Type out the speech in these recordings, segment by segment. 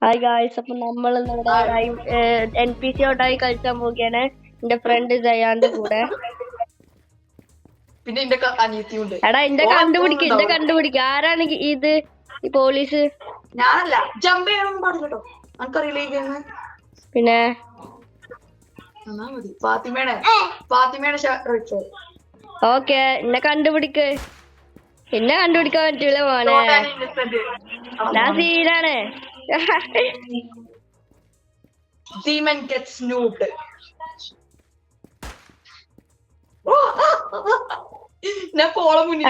Hi guys, അപ്പൊ നമ്മൾ NPC ഔട്ടായി കളിക്കാൻ പോവുകയാണ്. എന്റെ ഫ്രണ്ട് ജയാന്റെ കൂടെ. പിന്നെ എന്റെ അനിയത്തിയുണ്ട്. എടാ എന്റെ കണ്ടുപിടിക്ക ആരാണ് ഇത്? ഈ പോലീസ് ഞാനല്ല. ജമ്പ് ചെയ്യാനൊന്നും പാടില്ല കേട്ടോ. എനിക്കറിയില്ല. പിന്നെ ഫാത്തിമയുടെ ഓക്കെ, എന്നെ കണ്ടുപിടിക്കാൻ പറ്റൂല മോനെ. ഞാൻ സീനാണ്. Demon gets snooped. ഞാൻ പോളെ മുന്നിൽ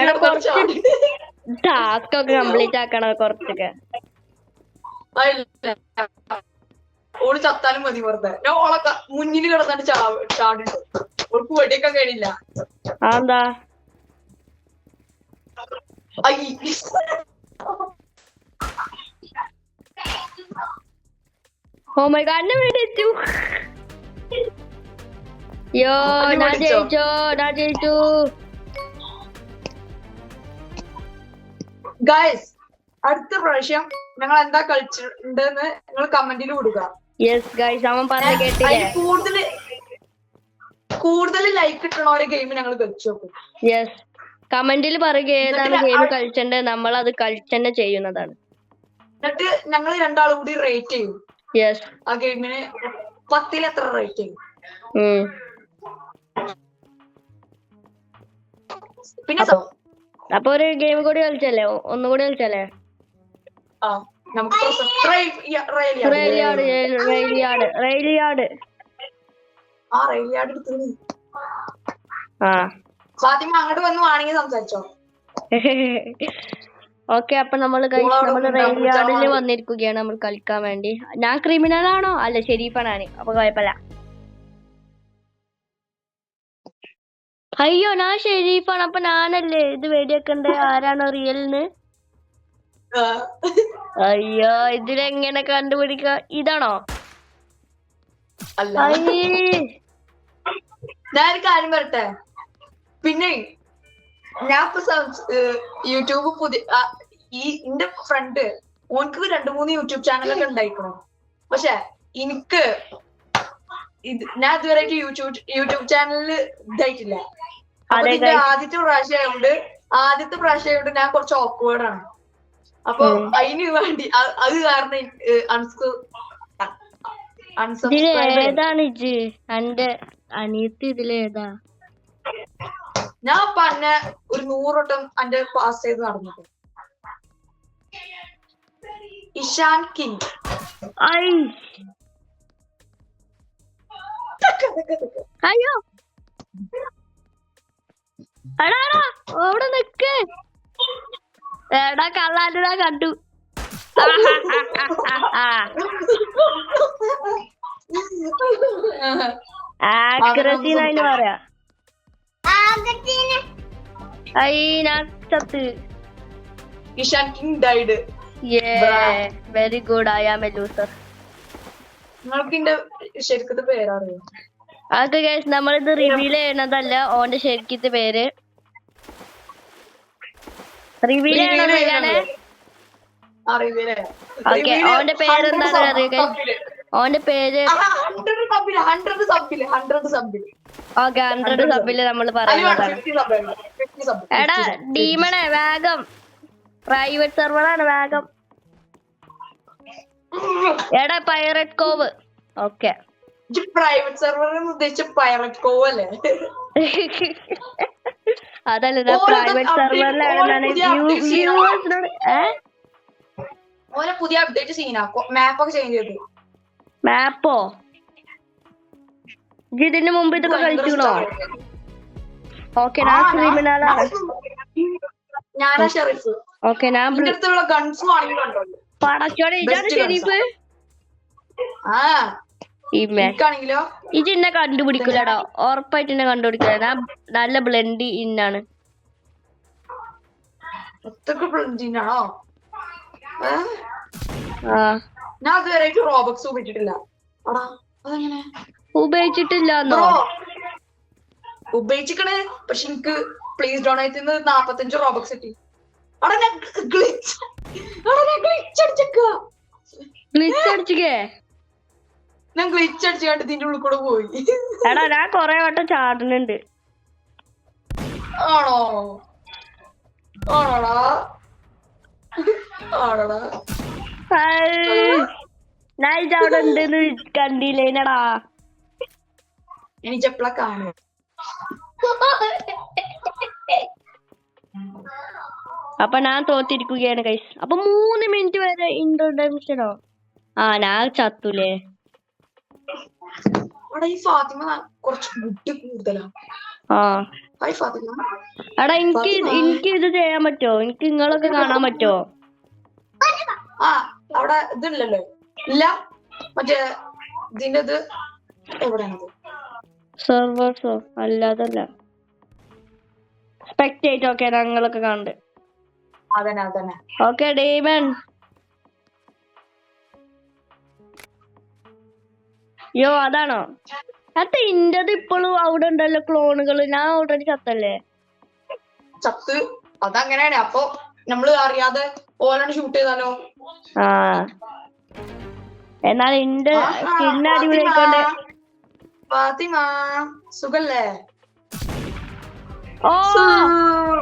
ടാസ്ക് ഒക്കെ കംപ്ലീറ്റ് ആക്കണം കുറച്ചൊക്കെ. ഓള് ചത്താലും മതി വെറുതെ. ഞാൻ ഓളെ മുന്നിൽ കിടന്നിട്ട് ചാടിട്ടു. ഓൾക്ക് വെടിയൊക്കെ കഴിയില്ല. എന്താ ഓ മൈ ഗോഡ്, എന്നെ വെടിവെച്ചു. ഞാൻ ജയിച്ചു. ഗൈസ്, അടുത്ത പ്രാവശ്യം ഞങ്ങൾ എന്താ കളിച്ചിട്ടുണ്ടെന്ന് നിങ്ങൾ കമന്റിൽ കൊടുക്കുക. യെസ് ഗൈസ്, അവൻ പറഞ്ഞ കേട്ടില്ലേ? കൂടുതൽ ലൈക്ക് കിട്ടണ ഗെയിം ഞങ്ങൾ കളിച്ചു നോക്കും. യെസ്, കമന്റിൽ പറയുക ഏതാണ് ഗെയിം കളിച്ചത്. നമ്മൾ അത് കളിച്ചന്നെ ചെയ്യുന്നതാണ്. എന്നിട്ട് ഞങ്ങൾ രണ്ടാളും കൂടി റേറ്റ് ചെയ്യും. യെസ്, ആ ഗെയിമിന് 10ൽ എത്ര റേറ്റ് ചെയ്യും. പിന്നെ അപ്പൊ ഒരു ഗെയിം കൂടി കളിച്ചല്ലേ? ഒന്നുകൂടി കളിച്ചല്ലേ? ഫാത്തിമ അങ്ങോട്ട് വന്ന് വേണമെങ്കിൽ സംസാരിച്ചോ. ഓക്കെ, അപ്പൊ നമ്മള് റെയിൽയാർഡിൽ വന്നിരിക്കുകയാണ് നമ്മൾ കളിക്കാൻ വേണ്ടി. ഞാൻ ക്രിമിനൽ ആണോ? അല്ല, ഷെരീഫാണ്. അപ്പൊ കുഴപ്പമില്ല. അയ്യോ, ഞാൻ ഷെരീഫാണ്. അപ്പൊ ഞാനല്ലേ ഇത് വെടിവെക്കണ്ടേ? ആരാണോ റിയലിന്? അയ്യോ, ഇതിലെങ്ങനെ കണ്ടുപിടിക്ക? ഇതാണോ? ഞാനൊരു കാര്യം പറട്ടെ. പിന്നെ ഞാൻ ഇപ്പൊ യൂട്യൂബ് എന്റെ ഫ്രണ്ട് ഓനക്ക് 2-3 യൂട്യൂബ് ചാനലൊക്കെ ഉണ്ടായിക്കണു. പക്ഷെ എനിക്ക് ഞാൻ ഇതുവരെ യൂട്യൂബ് ചാനലില് ഇതായിട്ടില്ല. അപ്പൊ ഇതിന്റെ ആദ്യത്തെ പ്രാവശ്യമായോണ്ട് ഞാൻ കുറച്ച് ഓക്വേർഡ് ആണ്. അപ്പൊ അതിന് വേണ്ടി അത് കാരണം ഏതാണ് എന്റെ അനിയത്തി? ഇതിലേതാ? ഞാൻ പറഞ്ഞ ഒരു 100 വട്ടം എന്റെ പാസ് ചെയ്ത് നടന്നിട്ട്. ഇഷാൻ കിങ്. അയ്യോ, അവിടെ നിക്ക്. എടാ കള്ളാൻ്റെ കണ്ടു. ആക്യുറസി അതിന് പറയാ. Ishan king died. Very good. I am a loser. നിങ്ങൾക്ക് എന്റെ ശരിക്കത്തെ പേരറിയോ? അതൊക്കെ ഗൈസ് നമ്മളിത് റിവീൽ ചെയ്യണതല്ല. ഓന്റെ ശരിക്കത്തെ പേര് റിവീൽ ചെയ്യണതാണ്. ഓക്കെ, ഓന്റെ പേരെന്താണ് അറിയുക? ഓന്റെ പേര് ഓക്കെ, 100 സബില് നമ്മൾ പറയുന്നതാണ്. എടാ ഡീമണേ, വേഗം. പ്രൈവറ്റ് സെർവറാണ്, വേഗം. എടാ pirate cove. Okay, private server ഉദ്ദേശിച്ച പൈററ്റ് കോവ് അല്ലേ? അതല്ല, പ്രൈവറ്റ് സെർവറിലാണ്. ഓനെ പുതിയ അപ്ഡേറ്റ് സീനാ. മാപ്പൊക്കെ ചേഞ്ച് ചെയ്തു. മാപ്പോ? ഇതിന് മുമ്പ് ഇതൊക്കെ കളിക്കണോ? ഓക്കെ, ഞാൻ ക്രിമിനലാണ്. ഞാനാ ഷെറീഫ്. ഓക്കെ, ഞാൻ ഗൺസ് പടച്ചോടെ ഇതാണ് ഷെരീഫ്. ഇത് എന്നെ കണ്ടുപിടിക്കൂലടോ, ഉറപ്പായിട്ട് എന്നെ കണ്ടുപിടിക്കൂല. ഞാൻ നല്ല ബ്ലെൻഡ് ഇന്നാണ്. ഞാൻ ഇതുവരെ റോബക്സ് ഉപയോഗിച്ചിട്ടില്ല. ഉപയോഗിച്ചിട്ടില്ലെന്നോ? ഉപയോഗിച്ചിക്കണ്. പക്ഷെ എനിക്ക് പ്ലീസ് ഡൊണേറ്റ് 45 റോബക്സ് കിട്ടി. അവിടെ ഞാൻ ഗ്ലിച്ച് അടിച്ചിക്കേ ഞാൻ ഗ്ലിച്ച് അടിച്ചു കണ്ട് ഇതിന്റെ ഉള്ളിൽ കൂടെ പോയി. എടാ ഞാൻ കൊറേ വട്ടം ചാടുന്നുണ്ട്. ആണോ ആണോടാ ആണോടാ ഞാൻ അവിടെ ഉണ്ടെന്ന് കണ്ടില്ലേനടാ. എനിക്കെപ്പളാ കാണും. അപ്പൊ ഞാൻ തോറ്റിരിക്കുകയാണ് ഗൈസ്. അപ്പൊ 3 മിനിറ്റ് വരെ ഇൻട്രോഡക്ഷനോ? ആ ഞാൻ ചത്തൂലേ. അവിടെ ഈ ഫാത്തിമ കുറച്ച് ബുദ്ധി കൂടുതലാ. ആ ഹായ് ഫാത്തിമ. എടാ എനിക്ക് ഇത് ചെയ്യാൻ പറ്റോ? എനിക്ക് നിങ്ങളൊക്കെ കാണാൻ പറ്റോ? ആ അവിടെ ഇതില്ലല്ലോ. ഇല്ല മറ്റേ ഇതിന്റെ ഇത് എവിടെയാണത്? സെർവേഴ്സോ? അല്ലാതല്ല സ്പെക്ടേറ്റ്. ഓക്കെ ഞങ്ങളൊക്കെ കാണണ്ട്. അതന്നെ അതന്നെ. ഓക്കെ ഡേമൻ. യോ അതാണോ? അത്ത ഇന്റത് ഇപ്പോഴും അവിടെ ഉണ്ടല്ലോ ക്ലോണുകള്. ഞാൻ ഓൾറെഡി ചത്തല്ലേ. ചത്ത് അതങ്ങനെയാണ്. അപ്പൊ നമ്മള് അറിയാതെ ഓലാണ് ഷൂട്ട് ചെയ്താലോ. ആ എന്നാൽ എന്റെ സ്കിൻ അടിപൊളിയായിക്കൊണ്ട്. ഫാത്തിമ സുഖല്ലേ? ഓ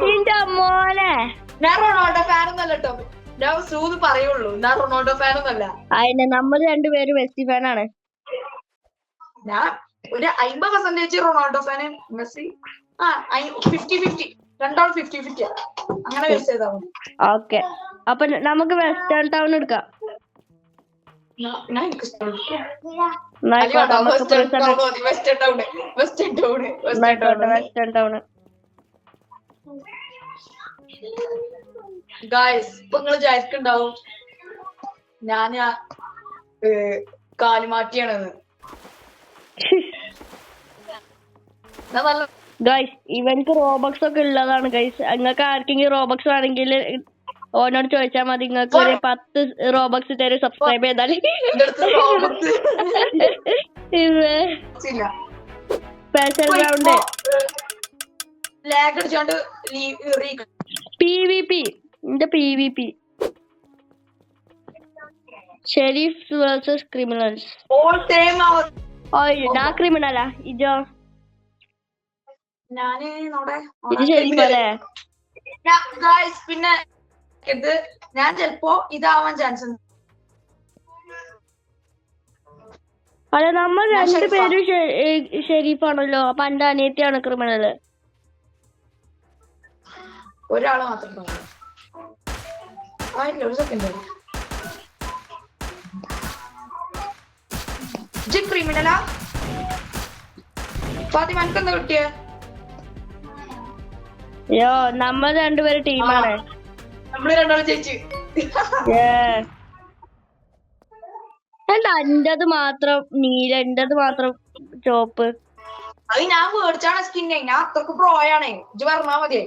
നിന്റെ മോനെ. ഞാൻ റൊണാൾഡോ ഫാനൊന്നല്ല കേട്ടോ. ഞാൻ സൂത് പറയുള്ളൂ. ഞാൻ റൊണാൾഡോ ഫാനൊന്നല്ല. അതിനെ നമ്മൾ രണ്ടുപേരും മെസ്സി ഫാനാണ്. ഞാൻ ഒരു 50% റൊണാൾഡോ ഫാന്, മെസ്സി 50-50. രണ്ടാളും 50-50 അങ്ങനെ വെച്ച് ചെയ്താൽ മതി. ഓക്കെ അപ്പൊ നമുക്ക് വെസ്റ്റേൺ ടൗൺ എടുക്കാം. വെസ്റ്റേൺ ടൗൺ ഗായ്സ് ഇപ്പൊ നിങ്ങള് വിചാരിക്കുന്നുണ്ടാവും ഞാൻ കാലുമാറ്റിയാണെന്ന്. നല്ല ഗൈസ് ഇവൻക്ക് റോബക്സ് ഒക്കെ ഉള്ളതാണ് ഗൈസ്. നിങ്ങൾക്ക് ആർക്കെങ്കിലും റോബക്സ് വേണമെങ്കിൽ ഓനോട് ചോദിച്ചാൽ മതി. നിങ്ങൾക്ക് ഒരു 10 റോബക്സ് തരും സബ്സ്ക്രൈബ് ചെയ്താൽ. സ്പെഷ്യൽ റൗണ്ട് ലാഗ് അടിച്ചോണ്ട് PVP. എന്റെ PVP sheriff versus criminals. All time ഞാൻ ക്രിമിനലാ. ഇജോ? ഞാന് ഇത് ഷെരീഫല്ലേ? പിന്നെ ഇത് ഞാൻ ചെലപ്പോ ഇതാവാൻ ചാൻസ് ഉണ്ട്. അല്ല നമ്മൾ രണ്ടുപേരും ഷെരീഫാണല്ലോ. അപ്പൊ എന്റെ അനിയത്തിയാണ് ക്രിമിനല്. ഒരാള് മാത്രം ആയില്ല. ഒരു സെക്കൻഡ്. ക്രിമിനലാ ഫാത്തിമ എനിക്കെന്താ കിട്ടിയ? യോ നമ്മൾ രണ്ടുപേരും ടീമാണ്. നമ്മള് രണ്ടാളും ജയിച്ചു. എന്റത് മാത്രം നീല, എന്റത് മാത്രം ചോപ്പ്. അത് ഞാൻ മേടിച്ചാണ് സ്കിന്നെ. ഞാൻ അത്രക്ക് പ്രോയാണേ. ഇജ്ജ് പറഞ്ഞാ മതിയേ.